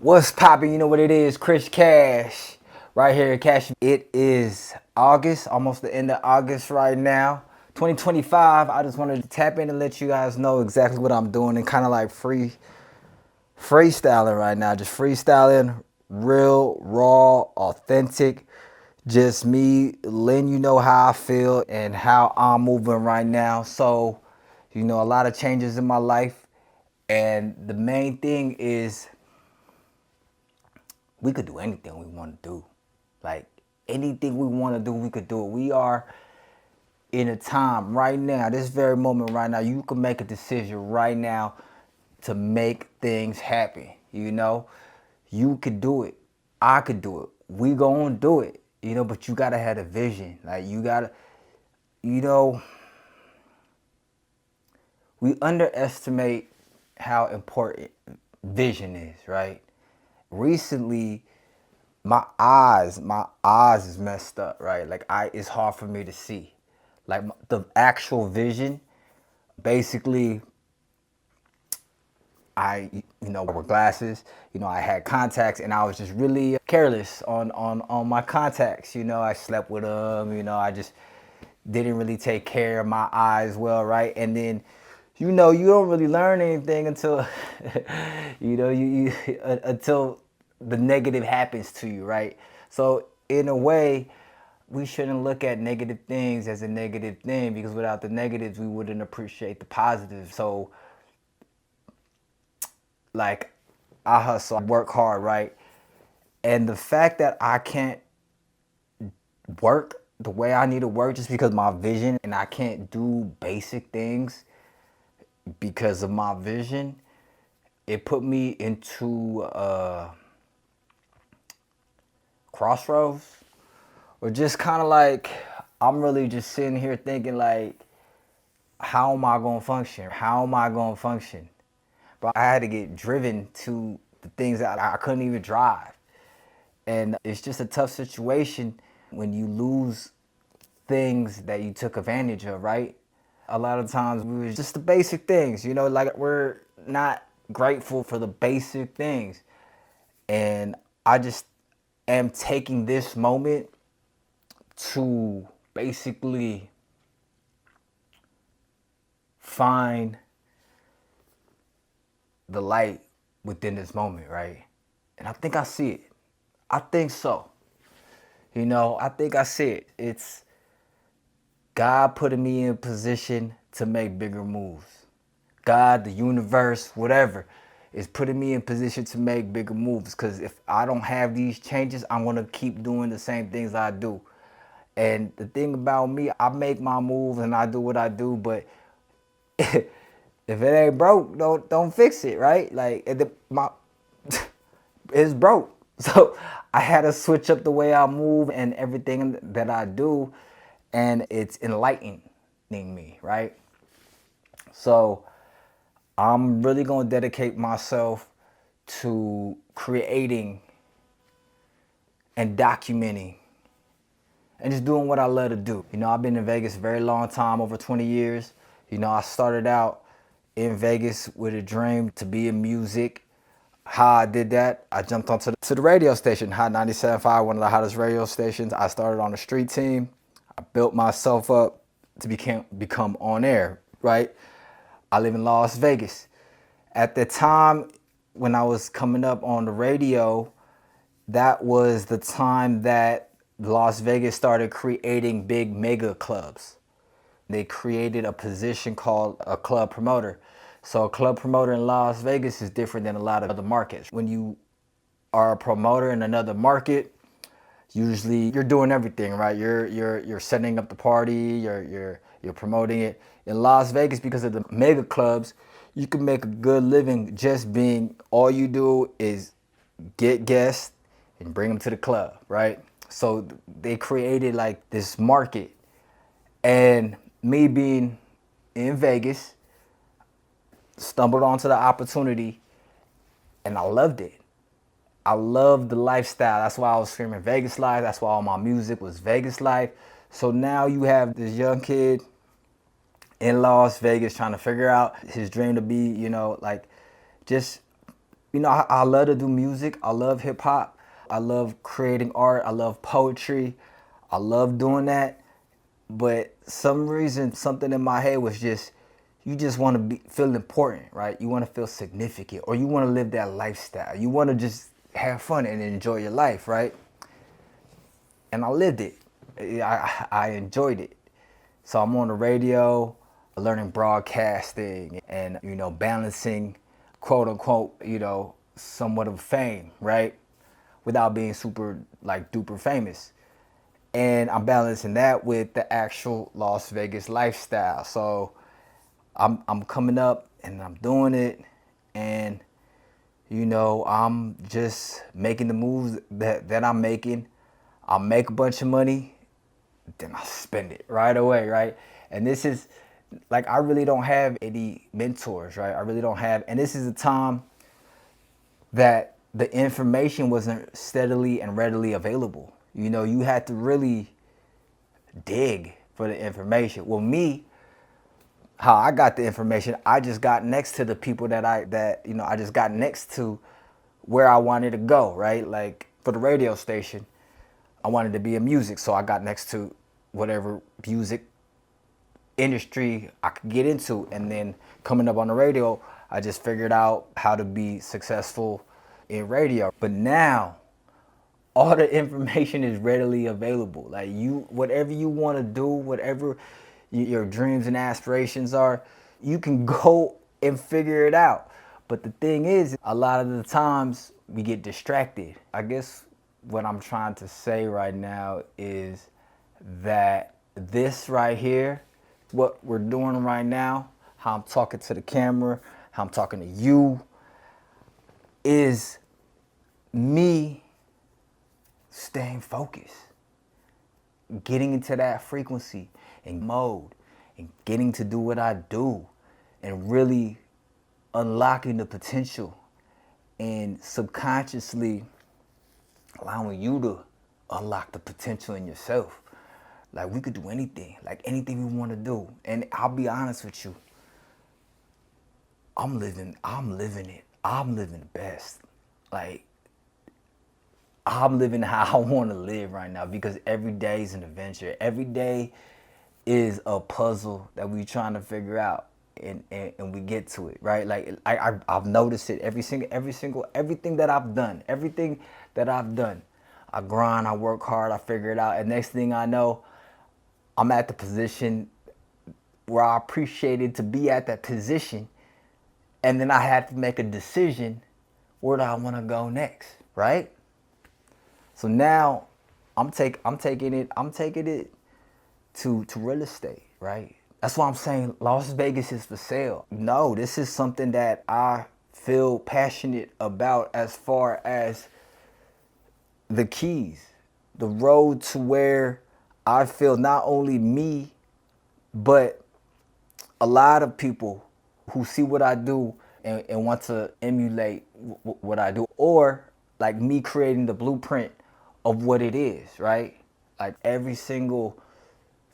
What's poppin'? You know what it is, Chris Cash, right here, Cash. It is August, almost the end of August right now, 2025. I just wanted to tap in and let you guys know exactly what I'm doing and kind of like freestyling right now. Just freestyling, real, raw, authentic. Just me letting you know how I feel and how I'm moving right now. So, a lot of changes in my life. And the main thing is we could do anything we want to do. Like anything we want to do, we could do it. We are in a time right now, this very moment right now, you can make a decision right now to make things happen. You could do it. I could do it. We gonna do it. But you gotta have a vision. Like you gotta, you know, we underestimate how important vision is, right? Recently, my eyes is messed up, right? Like it's hard for me to see. Like the actual vision, basically, I wore glasses, I had contacts, and I was just really careless on my contacts. I slept with them, I just didn't really take care of my eyes well, right? And then, you don't really learn anything until, until the negative happens to you, right? So in a way, we shouldn't look at negative things as a negative thing, because without the negatives, we wouldn't appreciate the positives. So like, I hustle, I work hard, right? And the fact that I can't work the way I need to work just because of my vision, and I can't do basic things because of my vision, it put me into crossroads, or just kind of like, I'm really just sitting here thinking like, how am I going to function? How am I going to function? But I had to get driven to the things that I couldn't even drive. And it's just a tough situation when you lose things that you took advantage of, right? A lot of times we was just the basic things, like we're not grateful for the basic things. And I just am taking this moment to basically find the light within this moment, right? And I think I see it. I think so. I think I see it. It's God putting me in a position to make bigger moves. God, the universe, whatever, is putting me in position to make bigger moves. Because if I don't have these changes, I'm going to keep doing the same things I do. And the thing about me, I make my moves and I do what I do, but if it ain't broke, don't fix it, right? Like it's broke. So I had to switch up the way I move and everything that I do, and it's enlightening me, right? So I'm really going to dedicate myself to creating and documenting and just doing what I love to do. I've been in Vegas a very long time, over 20 years. I started out in Vegas with a dream to be in music. How I did that, I jumped onto the radio station, Hot 97.5, one of the hottest radio stations. I started on the street team. I built myself up to become on air, right? I live in Las Vegas. At the time when I was coming up on the radio, that was the time that Las Vegas started creating big mega clubs. They created a position called a club promoter. So a club promoter in Las Vegas is different than a lot of other markets. When you are a promoter in another market, usually you're doing everything, right? You're setting up the party, you're promoting it. In Las Vegas, because of the mega clubs, you can make a good living just being, all you do is get guests and bring them to the club, right? So they created like this market. And me being in Vegas, stumbled onto the opportunity, and I loved it. I loved the lifestyle. That's why I was screaming Vegas life. That's why all my music was Vegas life. So now you have this young kid in Las Vegas trying to figure out his dream to be, like just I love to do music. I love hip hop. I love creating art. I love poetry. I love doing that. But some reason, something in my head was just, you just want to feel important, right? You want to feel significant, or you want to live that lifestyle. You want to just have fun and enjoy your life, right? And I lived it. I enjoyed it. So I'm on the radio, learning broadcasting and, balancing, quote unquote, somewhat of fame, right? Without being super like duper famous. And I'm balancing that with the actual Las Vegas lifestyle. So I'm coming up and I'm doing it, and I'm just making the moves that I'm making. I'll make a bunch of money, then I'll spend it right away, right? And this is like, I really don't have any mentors, right? I really don't have, and this is a time that the information wasn't steadily and readily available. You had to really dig for the information. Well, me, how I got the information, I just got next to the people I just got next to where I wanted to go, right? Like for the radio station, I wanted to be in music, so I got next to whatever music industry I could get into. And then coming up on the radio, I just figured out how to be successful in radio. But now all the information is readily available. Like, whatever you want to do, whatever your dreams and aspirations are, you can go and figure it out. But the thing is, a lot of the times we get distracted. I guess what I'm trying to say right now is that this right here, what we're doing right now, how I'm talking to the camera, how I'm talking to you, is me staying focused, getting into that frequency and mode, and getting to do what I do, and really unlocking the potential, and subconsciously allowing you to unlock the potential in yourself. Like, we could do anything, like anything we want to do. And I'll be honest with you, I'm living it. I'm living the best. Like, I'm living how I want to live right now, because every day is an adventure. Every day is a puzzle that we're trying to figure out, and we get to it, right? Like, I've noticed it everything that I've done. I grind, I work hard, I figure it out, and next thing I know, I'm at the position where I appreciated to be at that position, and then I had to make a decision, where do I want to go next, right? So now I'm taking it to real estate, right? That's why I'm saying Las Vegas is for sale. No, this is something that I feel passionate about, as far as the keys, the road to where I feel not only me, but a lot of people who see what I do and want to emulate what I do, or like me creating the blueprint of what it is, right? Like, every single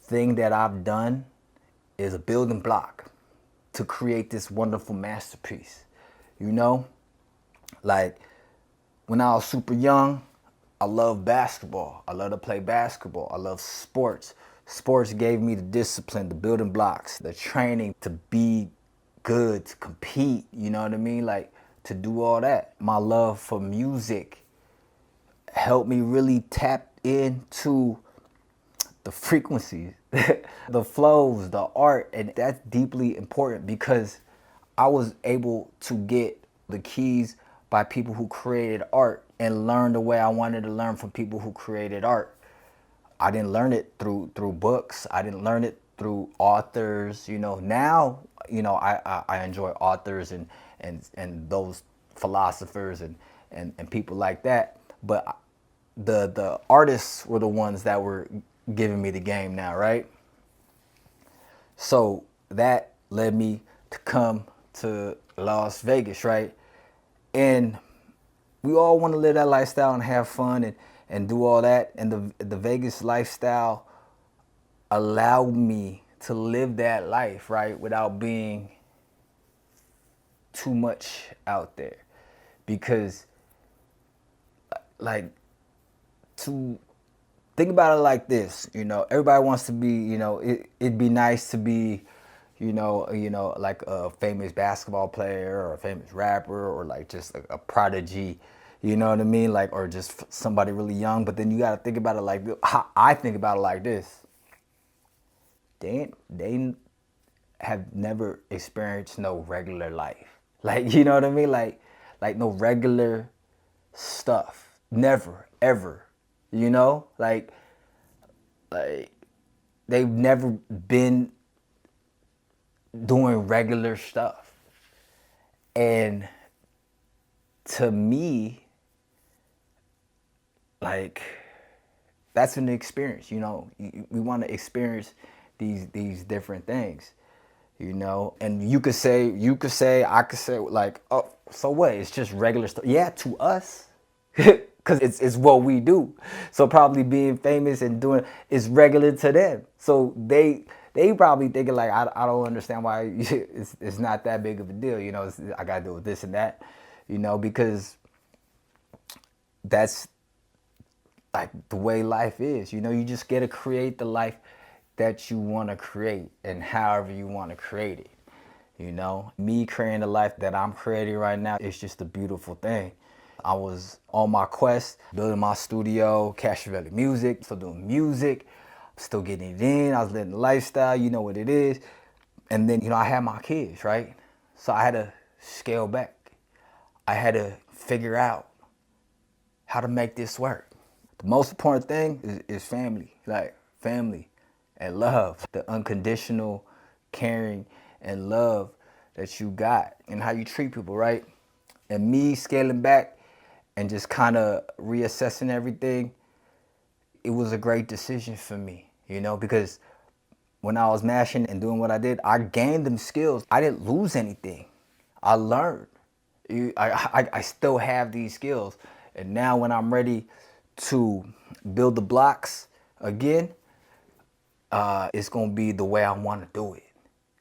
thing that I've done is a building block to create this wonderful masterpiece. Like, when I was super young, I loved basketball. I love to play basketball. I love sports. Sports gave me the discipline, the building blocks, the training to be good, to compete, you know what I mean? Like, to do all that. My love for music helped me really tap into the frequencies, the flows, the art, and that's deeply important, because I was able to get the keys by people who created art, and learn the way I wanted to learn from people who created art. I didn't learn it through books. I didn't learn it through authors. Now, I enjoy authors and those philosophers and people like that. But the artists were the ones that were giving me the game now, right? So that led me to come to Las Vegas, right? And we all want to live that lifestyle and have fun and do all that. And the Vegas lifestyle allowed me to live that life, right? Without being too much out there. because like to think about it like this, everybody wants to be, it'd be nice to be, like a famous basketball player or a famous rapper or like just a prodigy, you know what I mean? Like, or just somebody really young. But then you got to think about it like, how I think about it like this. They have never experienced no regular life. Like, you know what I mean? Like no regular stuff. Never, ever. Like they've never been doing regular stuff. And to me, like, that's an experience, we want to experience these different things, and you could say, I could say, like, oh, so what? It's just regular stuff. Yeah, to us, because it's what we do. So probably being famous and doing is regular to them. So they probably thinking like, I don't understand why it's not that big of a deal. I got to do with this and that, because that's like the way life is. You just get to create the life that you want to create and however you want to create it. Me creating the life that I'm creating right now is just a beautiful thing. I was on my quest, building my studio, Cash Valley Music, still doing music, still getting it in. I was living the lifestyle, you know what it is. And then, I had my kids, right? So I had to scale back. I had to figure out how to make this work. The most important thing is family, like family and love, the unconditional caring and love that you got and how you treat people, right? And me scaling back and just kind of reassessing everything, it was a great decision for me, because when I was mashing and doing what I did, I gained them skills. I didn't lose anything. I learned. I still have these skills. And now when I'm ready to build the blocks again, it's going to be the way I want to do it.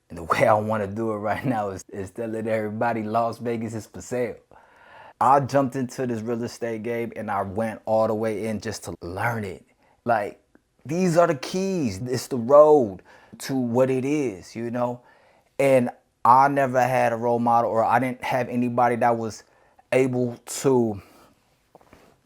And the way I want to do it right now is telling everybody Las Vegas is for sale. I jumped into this real estate game and I went all the way in just to learn it. Like, these are the keys. It's the road to what it is, And I never had a role model, or I didn't have anybody that was able to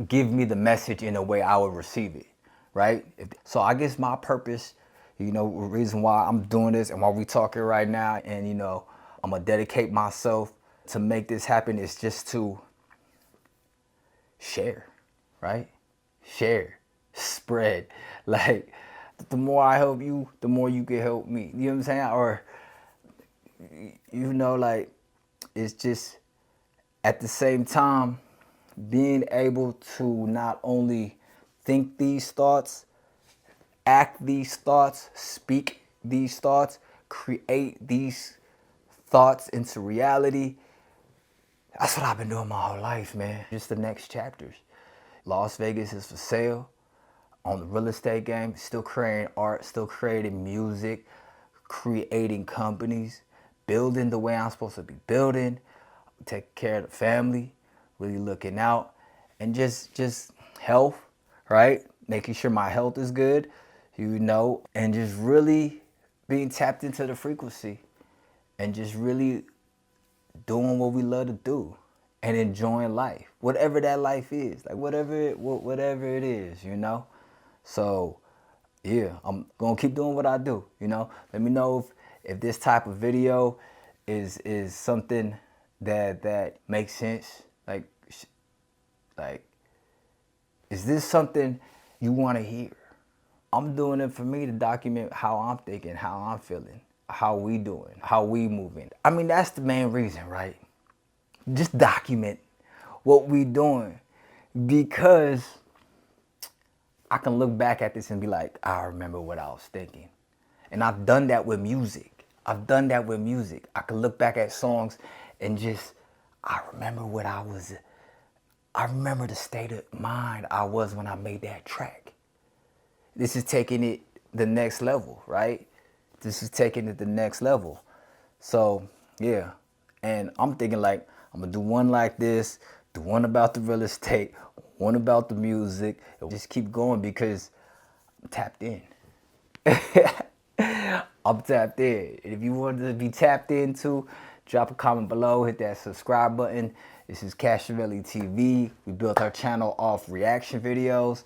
give me the message in a way I would receive it, right? So I guess my purpose, the reason why I'm doing this and why we talking right now, and I'm gonna dedicate myself to make this happen, is just to share, right? Share, spread. Like, the more I help you, the more you can help me. You know what I'm saying? Or, like, it's just at the same time being able to not only think these thoughts, act these thoughts, speak these thoughts, create these thoughts into reality. That's what I've been doing my whole life, man. Just the next chapters. Las Vegas is for sale. On the real estate game, still creating art, still creating music, creating companies, building the way I'm supposed to be building, taking care of the family, really looking out, and just health, right? Making sure my health is good, and just really being tapped into the frequency and just really doing what we love to do and enjoying life, whatever that life is, like whatever it is, So, yeah, I'm gonna keep doing what I do, Let me know if this type of video is something that makes sense. Like, is this something you want to hear? I'm doing it for me to document how I'm thinking, how I'm feeling, how we doing, how we moving. I mean, that's the main reason, right? Just document what we doing, because I can look back at this and be like, I remember what I was thinking. And I've done that with music. I can look back at songs and I remember I remember the state of mind I was when I made that track. This is taking it the next level, right? This is taking it the next level. So, yeah. And I'm thinking like, I'm gonna do one like this, the one about the real estate, one about the music. Just keep going because I'm tapped in. I'm tapped in. If you want to be tapped into, drop a comment below, hit that subscribe button. This is Cashavelli TV. We built our channel off reaction videos,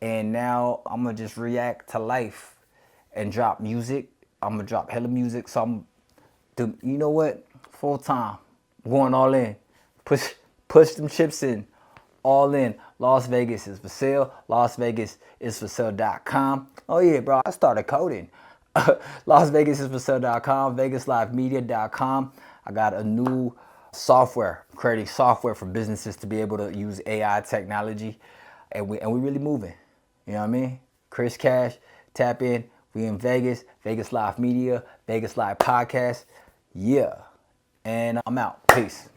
and now I'm gonna just react to life and drop music. I'm gonna drop hella music, so you know what? Full time, going all in. Push them chips in, all in. Las Vegas is for sale. Las Vegas is for sale.com. Oh yeah, bro, I started coding. Las Vegas is for sale.com, vegaslivemedia.com. I got a new software, creating software for businesses to be able to use AI technology, and we really moving. You know what I mean? Chris Cash, tap in. We in Vegas, Vegas Live Media, Vegas Live Podcast. Yeah. And I'm out. Peace.